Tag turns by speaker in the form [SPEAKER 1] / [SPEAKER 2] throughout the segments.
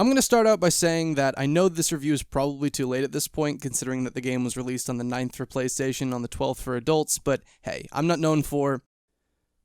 [SPEAKER 1] I'm going to start out by saying that I know this review is probably too late at this point, considering that the game was released on the 9th for PlayStation, on the 12th for adults, but hey, I'm not known for...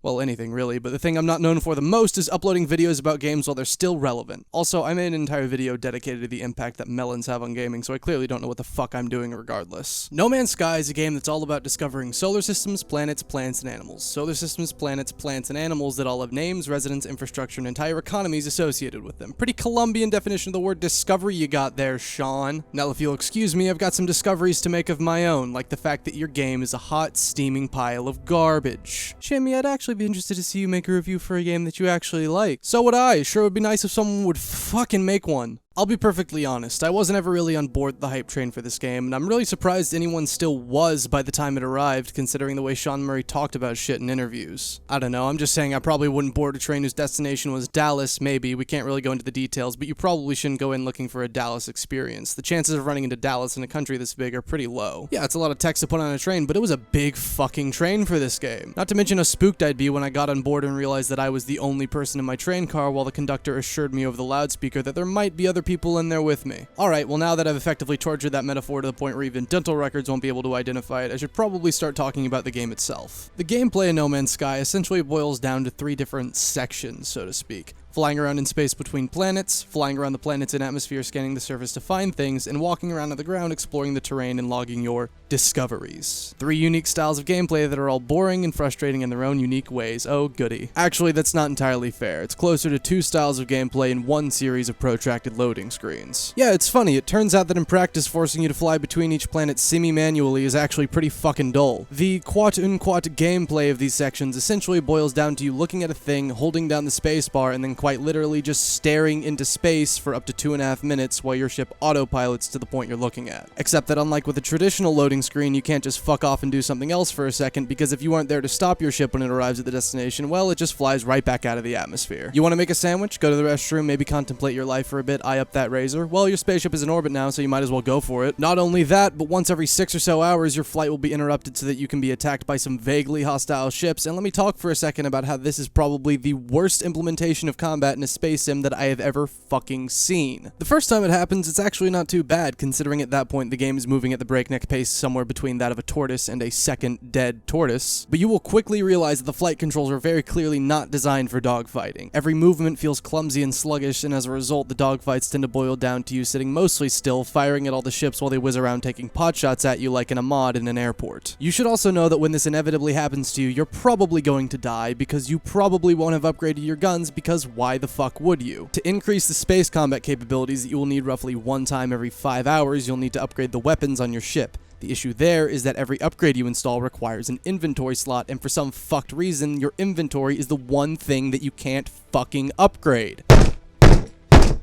[SPEAKER 1] well, anything really, but the thing I'm not known for the most is uploading videos about games while they're still relevant. Also, I made an entire video dedicated to the impact that melons have on gaming, so I clearly don't know what the fuck I'm doing regardless. No Man's Sky is a game that's all about discovering solar systems, planets, plants, and animals. Solar systems, planets, plants, and animals that all have names, residence, infrastructure, and entire economies associated with them. Pretty Columbian definition of the word discovery you got there, Sean. Now, if you'll excuse me, I've got some discoveries to make of my own, like the fact that your game is a hot, steaming pile of garbage. Shammy, I'd actually be interested to see you make a review for a game that you actually like. So would I. Sure would be nice if someone would fucking make one. I'll be perfectly honest, I wasn't ever really on board the hype train for this game, and I'm really surprised anyone still was by the time it arrived, considering the way Sean Murray talked about shit in interviews. I don't know, I'm just saying I probably wouldn't board a train whose destination was Dallas, maybe, we can't really go into the details, but you probably shouldn't go in looking for a Dallas experience. The chances of running into Dallas in a country this big are pretty low. Yeah, it's a lot of text to put on a train, but it was a big fucking train for this game. Not to mention how spooked I'd be when I got on board and realized that I was the only person in my train car while the conductor assured me over the loudspeaker that there might be other people in there with me. Alright, well now that I've effectively tortured that metaphor to the point where even dental records won't be able to identify it, I should probably start talking about the game itself. The gameplay in No Man's Sky essentially boils down to 3 different sections, so to speak. Flying around in space between planets, flying around the planets in atmosphere scanning the surface to find things, and walking around on the ground exploring the terrain and logging your discoveries. 3 unique styles of gameplay that are all boring and frustrating in their own unique ways. Oh goody. Actually, that's not entirely fair. It's closer to 2 styles of gameplay in 1 series of protracted loading screens. Yeah, it's funny. It turns out that in practice, forcing you to fly between each planet semi-manually is actually pretty fucking dull. The quote-unquote gameplay of these sections essentially boils down to you looking at a thing, holding down the spacebar, and then quite literally just staring into space for up to 2.5 minutes while your ship autopilots to the point you're looking at. Except that unlike with a traditional loading screen, you can't just fuck off and do something else for a second, because if you aren't there to stop your ship when it arrives at the destination, well, it just flies right back out of the atmosphere. You want to make a sandwich? Go to the restroom, maybe contemplate your life for a bit, eye up that razor? Well, your spaceship is in orbit now, so you might as well go for it. Not only that, but once every 6 or so hours, your flight will be interrupted so that you can be attacked by some vaguely hostile ships, and let me talk for a second about how this is probably the worst implementation of combat in a space sim that I have ever fucking seen. The first time it happens, it's actually not too bad, considering at that point the game is moving at the breakneck pace somewhere between that of a tortoise and a second dead tortoise, but you will quickly realize that the flight controls are very clearly not designed for dogfighting. Every movement feels clumsy and sluggish, and as a result, the dogfights tend to boil down to you sitting mostly still, firing at all the ships while they whiz around taking potshots at you like in a mod in an airport. You should also know that when this inevitably happens to you, you're probably going to die, because you probably won't have upgraded your guns, because why the fuck would you? To increase the space combat capabilities that you will need roughly 1 time every 5 hours, you'll need to upgrade the weapons on your ship. The issue there is that every upgrade you install requires an inventory slot, and for some fucked reason, your inventory is the one thing that you can't fucking upgrade.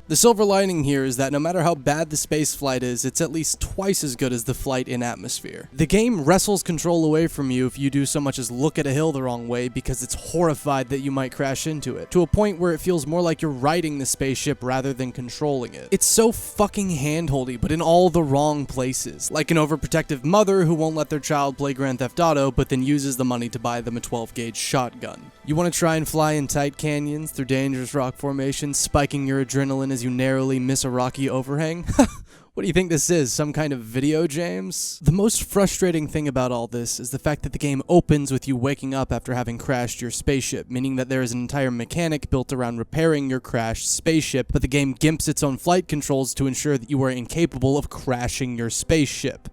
[SPEAKER 1] The silver lining here is that no matter how bad the space flight is, it's at least twice as good as the flight in atmosphere. The game wrestles control away from you if you do so much as look at a hill the wrong way because it's horrified that you might crash into it, to a point where it feels more like you're riding the spaceship rather than controlling it. It's so fucking handholdy, but in all the wrong places. Like an overprotective mother who won't let their child play Grand Theft Auto, but then uses the money to buy them a 12-gauge shotgun. You want to try and fly in tight canyons through dangerous rock formations, spiking your adrenaline as you narrowly miss a rocky overhang? What do you think this is, some kind of video, James? The most frustrating thing about all this is the fact that the game opens with you waking up after having crashed your spaceship, meaning that there is an entire mechanic built around repairing your crashed spaceship, but the game gimps its own flight controls to ensure that you are incapable of crashing your spaceship.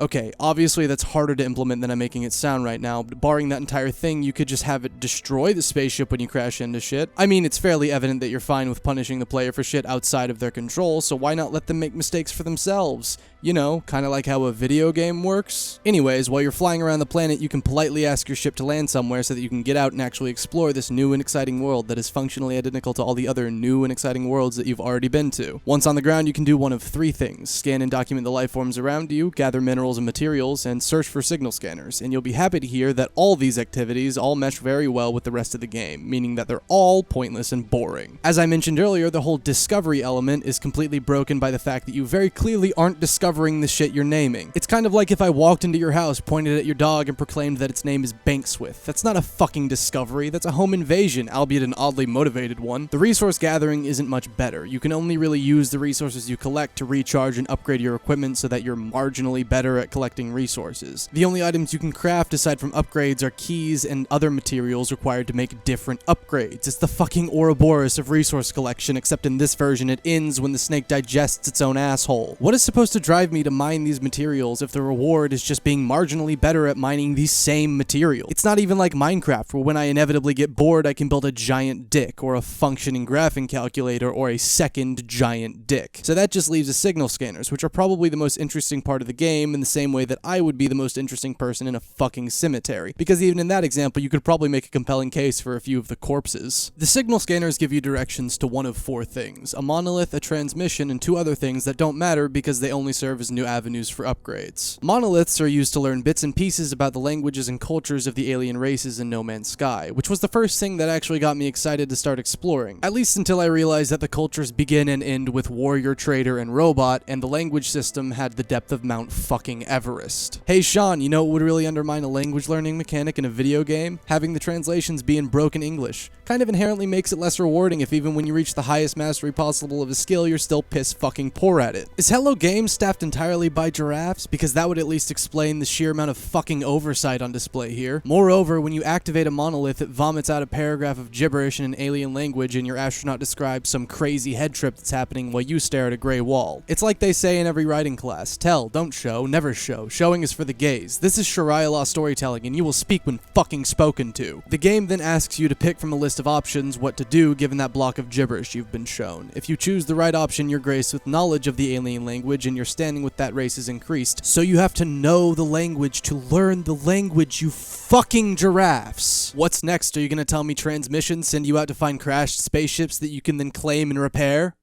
[SPEAKER 1] Okay, obviously that's harder to implement than I'm making it sound right now, but barring that entire thing, you could just have it destroy the spaceship when you crash into shit. I mean, it's fairly evident that you're fine with punishing the player for shit outside of their control, so why not let them make mistakes for themselves? You know, kinda like how a video game works. Anyways, while you're flying around the planet, you can politely ask your ship to land somewhere so that you can get out and actually explore this new and exciting world that is functionally identical to all the other new and exciting worlds that you've already been to. Once on the ground, you can do one of 3 things: scan and document the life forms around you, gather minerals minerals and materials, and search for signal scanners, and you'll be happy to hear that all these activities all mesh very well with the rest of the game, meaning that they're all pointless and boring. As I mentioned earlier, the whole discovery element is completely broken by the fact that you very clearly aren't discovering the shit you're naming. It's kind of like if I walked into your house, pointed at your dog, and proclaimed that its name is Bankswith. That's not a fucking discovery, that's a home invasion, albeit an oddly motivated one. The resource gathering isn't much better. You can only really use the resources you collect to recharge and upgrade your equipment so that you're marginally better at collecting resources. The only items you can craft aside from upgrades are keys and other materials required to make different upgrades. It's the fucking Ouroboros of resource collection, except in this version it ends when the snake digests its own asshole. What is supposed to drive me to mine these materials if the reward is just being marginally better at mining these same materials? It's not even like Minecraft, where when I inevitably get bored I can build a giant dick, or a functioning graphing calculator, or a second giant dick. So that just leaves the signal scanners, which are probably the most interesting part of the game, in the same way that I would be the most interesting person in a fucking cemetery, because even in that example you could probably make a compelling case for a few of the corpses. The signal scanners give you directions to one of four things: a monolith, a transmission, and two other things that don't matter because they only serve as new avenues for upgrades. Monoliths are used to learn bits and pieces about the languages and cultures of the alien races in No Man's Sky, which was the first thing that actually got me excited to start exploring, at least until I realized that the cultures begin and end with warrior, trader, and robot, and the language system had the depth of Mount fucking Everest. Hey Sean, you know what would really undermine a language learning mechanic in a video game? Having the translations be in broken English. Kind of inherently makes it less rewarding if even when you reach the highest mastery possible of a skill, you're still piss fucking poor at it. Is Hello Games staffed entirely by giraffes? Because that would at least explain the sheer amount of fucking oversight on display here. Moreover, when you activate a monolith, it vomits out a paragraph of gibberish in an alien language, and your astronaut describes some crazy head trip that's happening while you stare at a gray wall. It's like they say in every writing class: tell, don't show, never show. Showing is for the gays. This is Sharia law storytelling, and you will speak when fucking spoken to. The game then asks you to pick from a list of options what to do given that block of gibberish you've been shown. If you choose the right option, you're graced with knowledge of the alien language, and your standing with that race is increased. So you have to know the language to learn the language, you fucking giraffes. What's next? Are you gonna tell me transmissions send you out to find crashed spaceships that you can then claim and repair?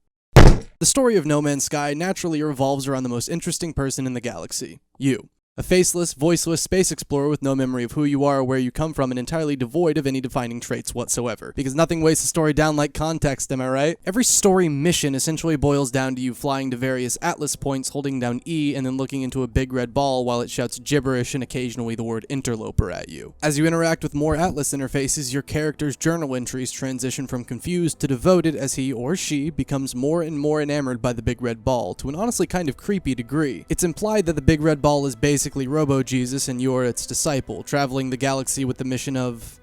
[SPEAKER 1] The story of No Man's Sky naturally revolves around the most interesting person in the galaxy: you. A faceless, voiceless space explorer with no memory of who you are or where you come from, and entirely devoid of any defining traits whatsoever. Because nothing weighs a story down like context, am I right? Every story mission essentially boils down to you flying to various atlas points, holding down E, and then looking into a big red ball while it shouts gibberish and occasionally the word interloper at you. As you interact with more atlas interfaces, your character's journal entries transition from confused to devoted as he or she becomes more and more enamored by the big red ball, to an honestly kind of creepy degree. It's implied that the big red ball is basically Robo-Jesus and you're its disciple, traveling the galaxy with the mission of...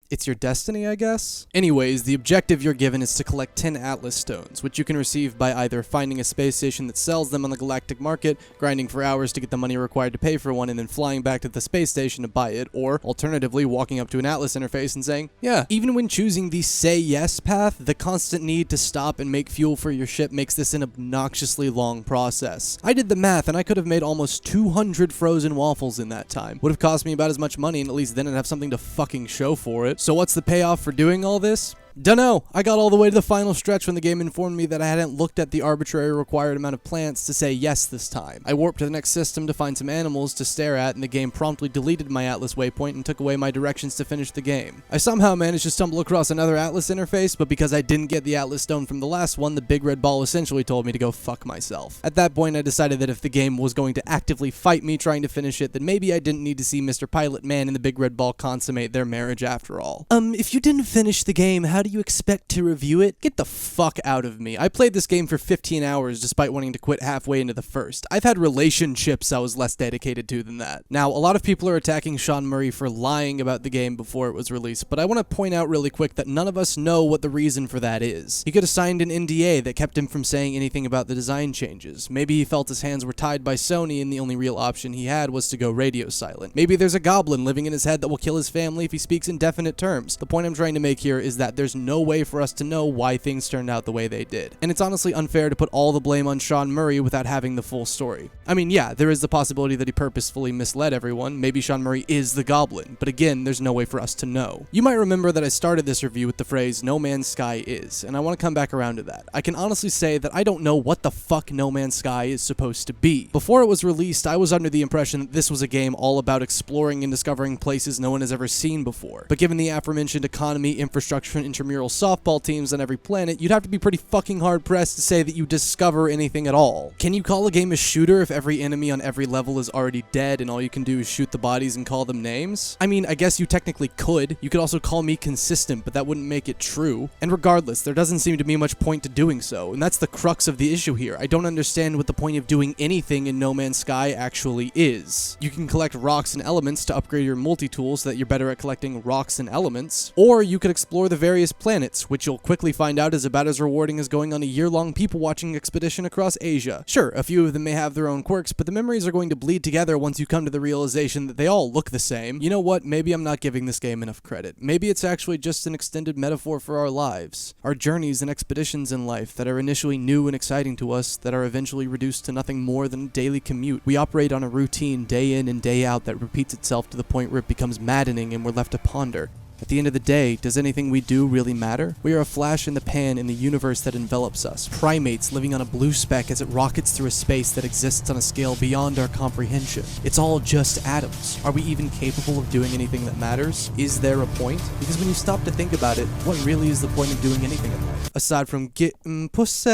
[SPEAKER 1] it's your destiny, I guess? Anyways, the objective you're given is to collect 10 Atlas Stones, which you can receive by either finding a space station that sells them on the galactic market, grinding for hours to get the money required to pay for one, and then flying back to the space station to buy it, or alternatively walking up to an Atlas interface and saying, yeah. Even when choosing the say yes path, the constant need to stop and make fuel for your ship makes this an obnoxiously long process. I did the math, and I could have made almost 200 frozen waffles in that time. Would have cost me about as much money, and at least then I'd have something to fucking show for it. So what's the payoff for doing all this? Dunno. I got all the way to the final stretch when the game informed me that I hadn't looked at the arbitrary required amount of plants to say yes this time. I warped to the next system to find some animals to stare at, and the game promptly deleted my Atlas waypoint and took away my directions to finish the game. I somehow managed to stumble across another Atlas interface, but because I didn't get the Atlas stone from the last one, the big red ball essentially told me to go fuck myself. At that point, I decided that if the game was going to actively fight me trying to finish it, then maybe I didn't need to see Mr. Pilot Man and the big red ball consummate their marriage after all. If you didn't finish the game, how do you expect to review it? Get the fuck out of me. I played this game for 15 hours despite wanting to quit halfway into the first. I've had relationships I was less dedicated to than that. Now, a lot of people are attacking Sean Murray for lying about the game before it was released, but I want to point out really quick that none of us know what the reason for that is. He could have signed an NDA that kept him from saying anything about the design changes. Maybe he felt his hands were tied by Sony and the only real option he had was to go radio silent. Maybe there's a goblin living in his head that will kill his family if he speaks in definite terms. The point I'm trying to make here is that there's no way for us to know why things turned out the way they did. And it's honestly unfair to put all the blame on Sean Murray without having the full story. I mean, yeah, there is the possibility that he purposefully misled everyone. Maybe Sean Murray is the Goblin, but again, there's no way for us to know. You might remember that I started this review with the phrase "No Man's Sky is," and I want to come back around to that. I can honestly say that I don't know what the fuck No Man's Sky is supposed to be. Before it was released, I was under the impression that this was a game all about exploring and discovering places no one has ever seen before. But given the aforementioned economy, infrastructure, and intramural softball teams on every planet, you'd have to be pretty fucking hard-pressed to say that you discover anything at all. Can you call a game a shooter if every enemy on every level is already dead and all you can do is shoot the bodies and call them names? I mean, I guess you technically could. You could also call me consistent, but that wouldn't make it true. And regardless, there doesn't seem to be much point to doing so, and that's the crux of the issue here. I don't understand what the point of doing anything in No Man's Sky actually is. You can collect rocks and elements to upgrade your multi-tool so that you're better at collecting rocks and elements, or you could explore the various planets, which you'll quickly find out is about as rewarding as going on a year-long people-watching expedition across Asia. Sure, a few of them may have their own quirks, but the memories are going to bleed together once you come to the realization that they all look the same. You know what? Maybe I'm not giving this game enough credit. Maybe it's actually just an extended metaphor for our lives, our journeys and expeditions in life that are initially new and exciting to us, that are eventually reduced to nothing more than a daily commute. We operate on a routine day in and day out that repeats itself to the point where it becomes maddening and we're left to ponder. At the end of the day, does anything we do really matter? We are a flash in the pan in the universe that envelops us, primates living on a blue speck as it rockets through a space that exists on a scale beyond our comprehension. It's all just atoms. Are we even capable of doing anything that matters? Is there a point? Because when you stop to think about it, what really is the point of doing anything in life? Aside from getting pussy?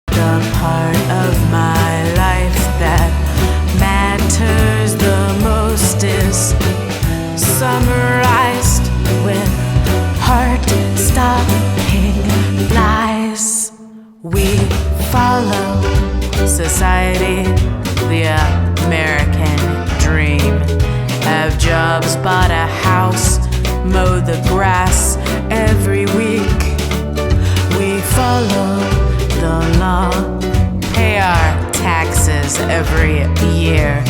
[SPEAKER 2] The part of my life that matters the most is summarized with heart-stopping lies. We follow society, the American dream. Have jobs, bought a house, mow the grass every week. We follow the law, pay our taxes every year.